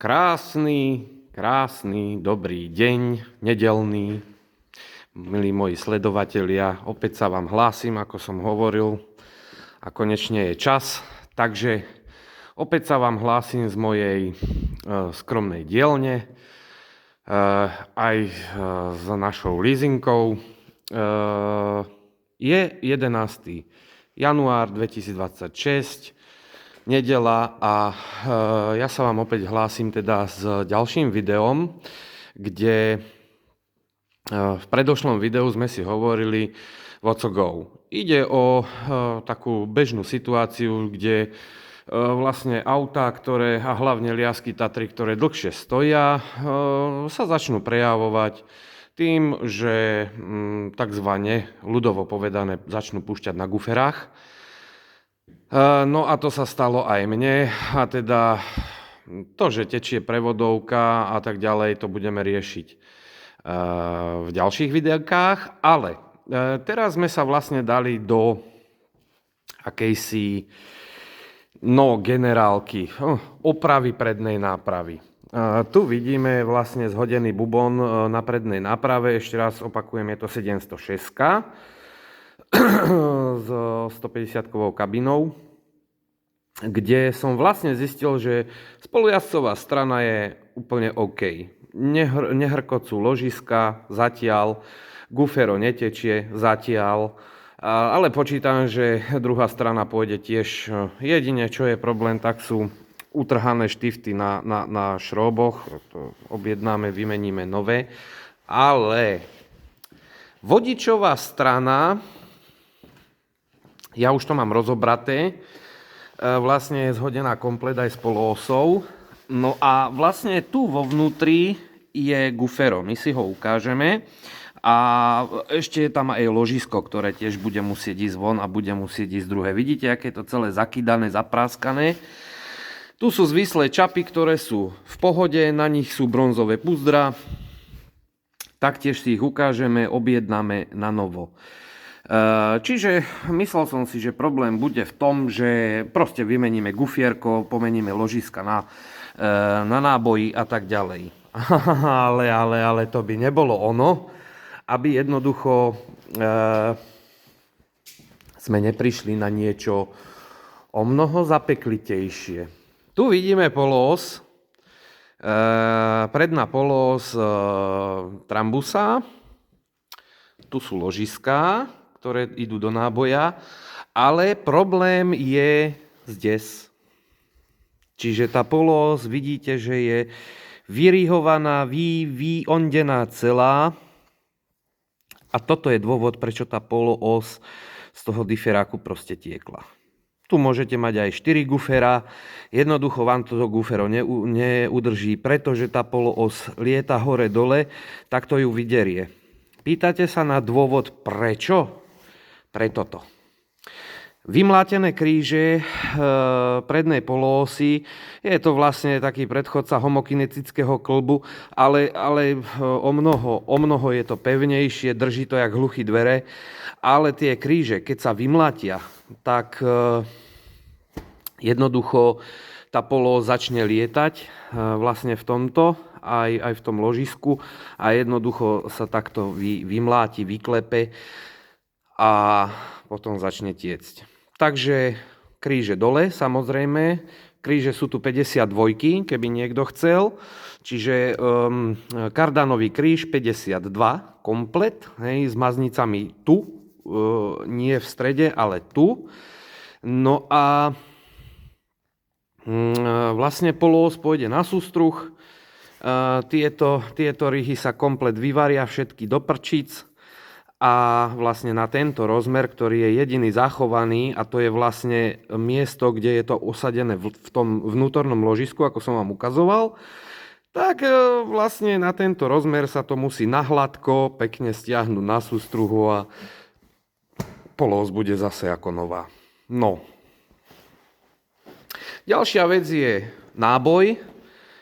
Krásny, dobrý deň, nedeľný. Milí moji sledovatelia, opäť sa vám hlásim, ako som hovoril, a konečne je čas. Takže opäť sa vám hlásim z mojej skromnej dielne, aj s našou leasinkou. Je 11. január 2026, nedeľa, a ja sa vám opäť hlásim teda s ďalším videom, kde v predošlom videu sme si hovorili What's Go. Ide o takú bežnú situáciu, kde vlastne autá, a hlavne Liazky Tatry, ktoré dlhšie stoja, sa začnú prejavovať tým, že takzvané, ľudovo povedané, začnú púšťať na guferách. No a to sa stalo aj mne, a teda to, že tečie prevodovka a tak ďalej, to budeme riešiť v ďalších videokách, ale teraz sme sa vlastne dali do akejsi generálky, opravy prednej nápravy. Tu vidíme vlastne zhodený bubon na prednej náprave, ešte raz opakujem, je to 706 s 150-kovou kabinou, kde som vlastne zistil, že spolujazdcová strana je úplne OK. Nehrkocú ložiska zatiaľ, gufero netečie zatiaľ, ale počítam, že druhá strana pôjde tiež. Jedine, čo je problém, tak sú utrhané štifty na šróboch, to objednáme, vymeníme nové, ale vodičová strana, ja už to mám rozobraté, vlastne je zhodená komplet aj s poloosou. No a vlastne tu vo vnútri je gufero, my si ho ukážeme. A ešte je tam aj ložisko, ktoré tiež bude musieť ísť von a bude musieť ísť druhé. Vidíte, aké je to celé zakydané, zapráskané. Tu sú zvislé čapy, ktoré sú v pohode, na nich sú bronzové puzdra. Taktiež si ich ukážeme, objednáme na novo. Čiže myslel som si, že problém bude v tom, že proste vymeníme gufierko, pomeníme ložiska na náboji a tak ďalej. Ale to by nebolo ono, aby jednoducho sme neprišli na niečo o mnoho zapeklitejšie. Tu vidíme poloos, predná poloos trambusa, tu sú ložiská, ktoré idú do náboja, ale problém je zdes. Čiže tá poloos, vidíte, že je vyrihovaná, vyondená celá, a toto je dôvod, prečo tá poloos z toho diferáku proste tiekla. Tu môžete mať aj 4 gufera, jednoducho vám toto gufero neudrží, pretože tá poloos lieta hore-dole, tak to ju vyderie. Pýtate sa na dôvod prečo? Pre toto. Vymlátené kríže prednej poloosy, je to vlastne taký predchodca homokinetického klbu, ale o mnoho je to pevnejšie, drží to jak hluchý dvere, ale tie kríže, keď sa vymlátia, tak jednoducho tá poloos začne lietať vlastne v tomto, aj v tom ložisku, a jednoducho sa takto vymláti, vyklepe a potom začne tiecť. Takže kríže dole, samozrejme. Kríže sú tu 52, keby niekto chcel. Čiže kardanový kríž 52 komplet, hej, s maznicami tu, nie v strede, ale tu. No a vlastne poloos pôjde na sústruh. Tieto ryhy sa komplet vyvaria všetky do prčíc. A vlastne na tento rozmer, ktorý je jediný zachovaný, a to je vlastne miesto, kde je to osadené v tom vnútornom ložisku, ako som vám ukazoval, tak vlastne na tento rozmer sa to musí nahladko pekne stiahnuť na sústruhu a poloos bude zase ako nová. No. Ďalšia vec je náboj,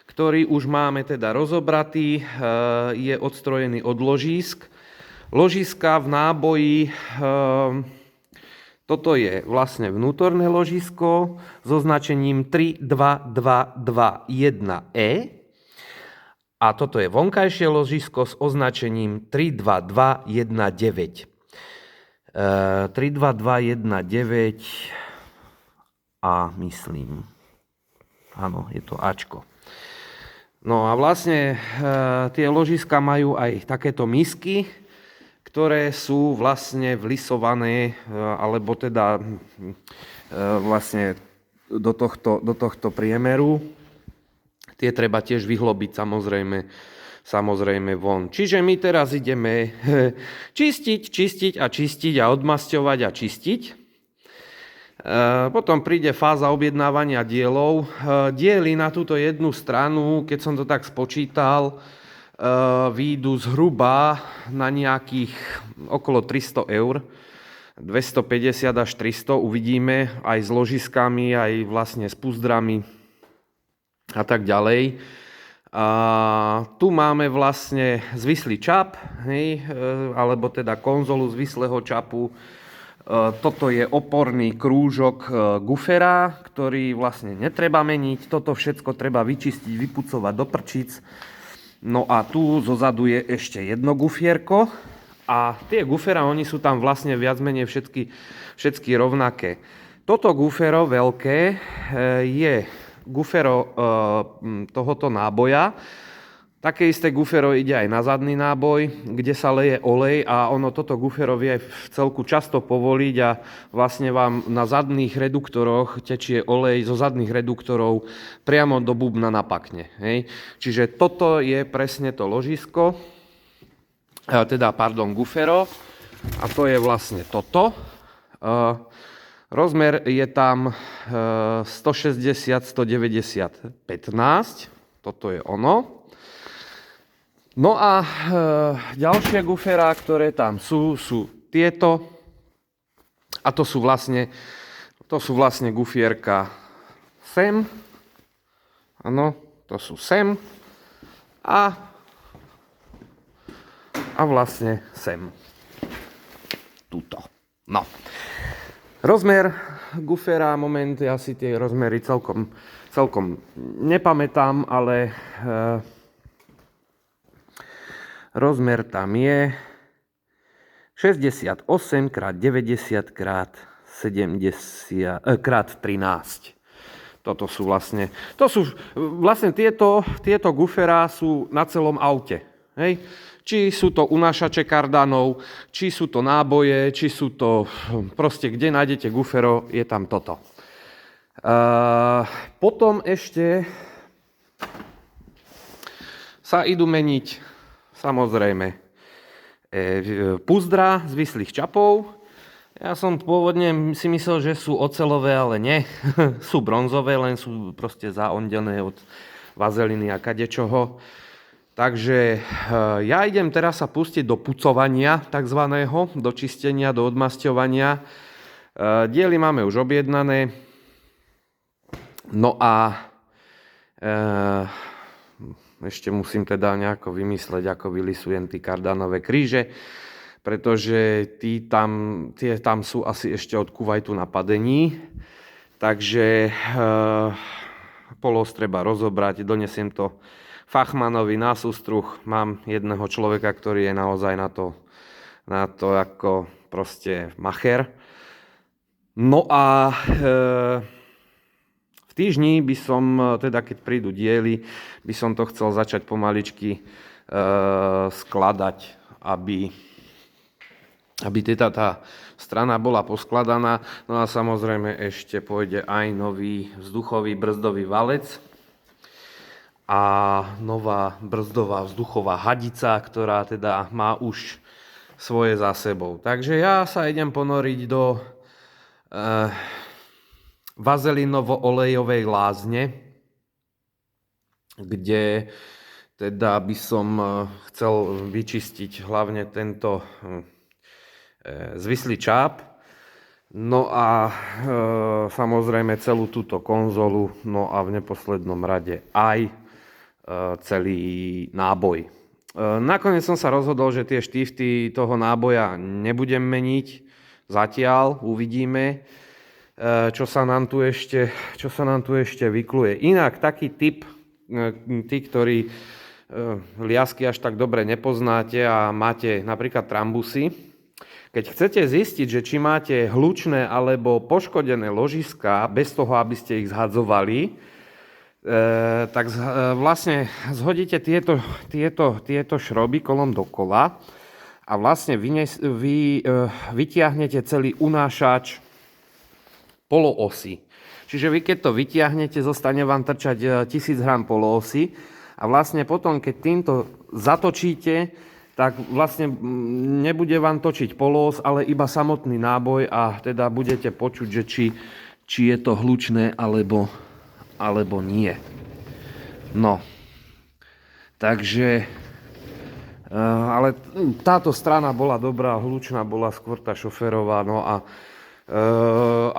ktorý už máme teda rozobratý, je odstrojený od ložísk. Ložiska v náboji, Toto je vlastne vnútorné ložisko s označením 32221E a toto je vonkajšie ložisko s označením 32219. 32219 a myslím, áno, je to Ačko. No a vlastne tie ložiska majú aj takéto misky, ktoré sú vlastne vlisované, alebo teda vlastne do tohto priemeru. Tie treba tiež vyhlobiť samozrejme von. Čiže my teraz ideme čistiť a odmasťovať a čistiť. Potom príde fáza objednávania dielov. Diely na túto jednu stranu, keď som to tak spočítal, výjdu zhruba na nejakých okolo 300 eur, 250 až 300, uvidíme, aj s ložiskami, aj vlastne s púzdrami a tak ďalej. Tu máme vlastne zvislý čap, hej, alebo teda konzolu zvislého čapu. Toto je oporný krúžok gufera, ktorý vlastne netreba meniť. Toto všetko treba vyčistiť, vypucovať do prčíc. No a tu zozadu je ešte jedno gufierko a tie gufera, oni sú tam vlastne viac menej všetky rovnaké. Toto gufero veľké je gufero tohoto náboja. Také isté gufero ide aj na zadný náboj, kde sa leje olej a toto gufero vie v celku často povoliť a vlastne vám na zadných reduktoroch tečie olej zo zadných reduktorov priamo do bubna napakne. Hej. Čiže toto je presne to ložisko, gufero a to je vlastne toto. Rozmer je tam 160, 190, 15, toto je ono. No a ďalšie guferá, ktoré tam sú tieto. A to sú vlastne gufierka sem. Áno, to sú sem. A vlastne sem. Tuto. No. Rozmer gufera, ja si tie rozmery celkom nepamätám, ale rozmer tam je 68 x 90 x 70 x 13. Toto sú vlastne tieto guferá sú na celom aute. Hej? Či sú to unášače kardanov, či sú to náboje, či sú to proste, kde nájdete gufero, je tam toto. Potom ešte sa idú meniť samozrejme púzdra z vislých čapov. Ja som pôvodne si myslel, že sú oceľové, ale nie. Sú bronzové, len sú proste zaondené od vazeliny a kadečoho. Takže ja idem teraz sa pustiť do pucovania takzvaného, do čistenia, do odmasťovania. Diely máme už objednané. No a ešte musím teda nejako vymysleť, ako vylisujem tie kardanové kríže, pretože tie tam sú asi ešte od Kuvajtu napadení. Takže polos treba rozobrať, donesiem to fachmanovi na sústruh. Mám jedného človeka, ktorý je naozaj na to ako proste macher. No a v týždni by som, teda keď prídu diely, by som to chcel začať pomaličky skladať, aby teda tá strana bola poskladaná. No a samozrejme ešte pôjde aj nový vzduchový brzdový valec a nová brzdová vzduchová hadica, ktorá teda má už svoje za sebou. Takže ja sa idem ponoriť do vazelinovo-olejovej lázne, kde teda by som chcel vyčistiť hlavne tento zvislý čáp, no a samozrejme celú túto konzolu, no a v neposlednom rade aj celý náboj. Nakoniec som sa rozhodol, že tie štífty toho náboja nebudem meniť, Zatiaľ uvidíme, čo sa nám tu ešte vykluje. Inak taký tip, tí, ktorí liasky až tak dobre nepoznáte a máte napríklad trambusy, keď chcete zistiť, že či máte hlučné alebo poškodené ložiská bez toho, aby ste ich zhadzovali, tak vlastne zhodíte tieto šroby kolom dokola a vlastne vytiahnete celý unášač poloosy. Čiže vy keď to vytiahnete, zostane vám trčať 1000 gram poloosy a vlastne potom, keď týmto zatočíte, tak vlastne nebude vám točiť poloos, ale iba samotný náboj a teda budete počuť, že či je to hlučné alebo nie. No, takže, ale táto strana bola dobrá, hlučná bola skôr tá šoférová, no a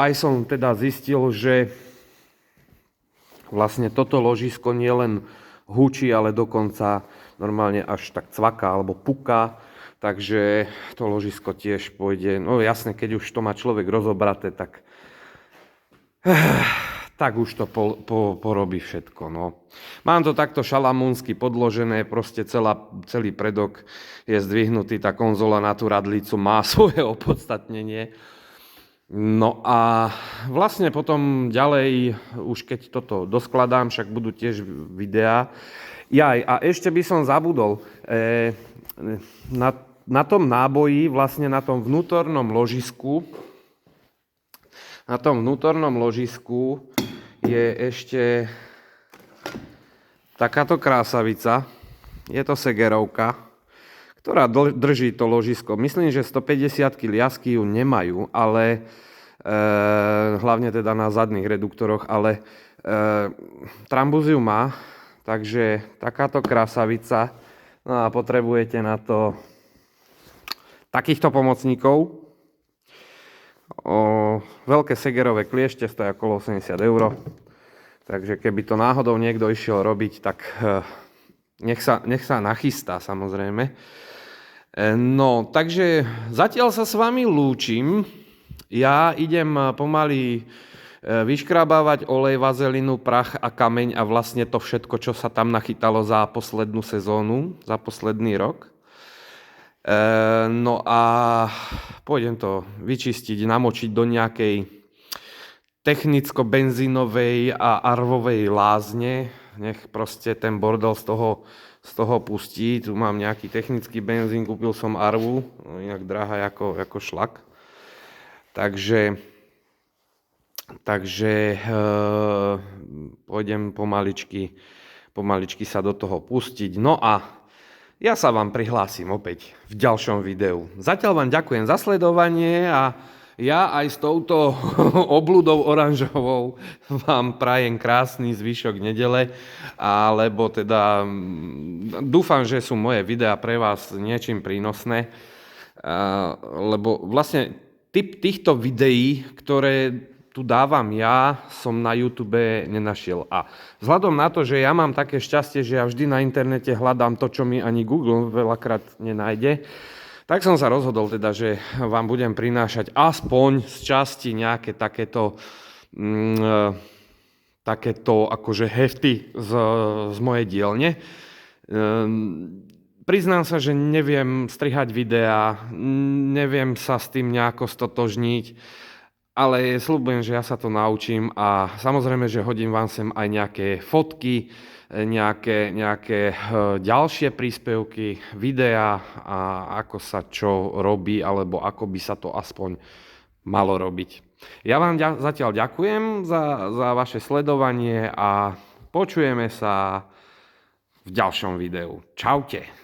aj som teda zistil, že vlastne toto ložisko nielen hučí, ale dokonca normálne až tak cvaká alebo puká, takže to ložisko tiež pôjde, no jasne, keď už to má človek rozobraté, tak už to porobí všetko, no. Mám to takto šalamúnsky podložené, proste celý predok je zdvihnutý, tá konzola na tú radlicu má svoje opodstatnenie. No a vlastne potom ďalej, už keď toto doskladám, však budú tiež videá. A ešte by som zabudol, na tom náboji, vlastne na tom vnútornom ložisku, je ešte takáto krásavica, je to Segerovka, ktorá drží to ložisko. Myslím, že 150-ky liasky ju nemajú, ale hlavne teda na zadných reduktoroch, ale trambus ju má, takže takáto krásavica. No a potrebujete na to takýchto pomocníkov. Veľké Segerové kliešte stojí okolo 80 €. Takže keby to náhodou niekto išiel robiť, tak nech sa nachystá, samozrejme. No, takže zatiaľ sa s vami lúčim. Ja idem pomaly vyškrabávať olej, vazelinu, prach a kameň a vlastne to všetko, čo sa tam nachytalo za poslednú sezónu, za posledný rok. No a pôjdem to vyčistiť, namočiť do nejakej technicko-benzínovej a arvovej lázne. Nech proste ten bordel z toho pustí. Tu mám nejaký technický benzín, kúpil som arvu, inak drahá ako šlak. Takže pôjdem pomaličky sa do toho pustiť. No a ja sa vám prihlásim opäť v ďalšom videu. Zatiaľ vám ďakujem za sledovanie a ja aj s touto obludou oranžovou vám prajem krásny zvyšok nedele, alebo teda dúfam, že sú moje videá pre vás niečím prínosné, lebo vlastne typ týchto videí, ktoré tu dávam ja, som na YouTube nenašiel. A vzhľadom na to, že ja mám také šťastie, že ja vždy na internete hľadám to, čo mi ani Google veľakrát nenájde, tak som sa rozhodol teda, že vám budem prinášať aspoň z časti nejaké takéto akože hefty z mojej dielne. Priznám sa, že neviem strihať videá, neviem sa s tým nejako stotožniť, ale sľubujem, že ja sa to naučím a samozrejme, že hodím vám sem aj nejaké fotky, nejaké ďalšie príspevky, videá a ako sa čo robí, alebo ako by sa to aspoň malo robiť. Ja vám zatiaľ ďakujem za vaše sledovanie a počujeme sa v ďalšom videu. Čaute.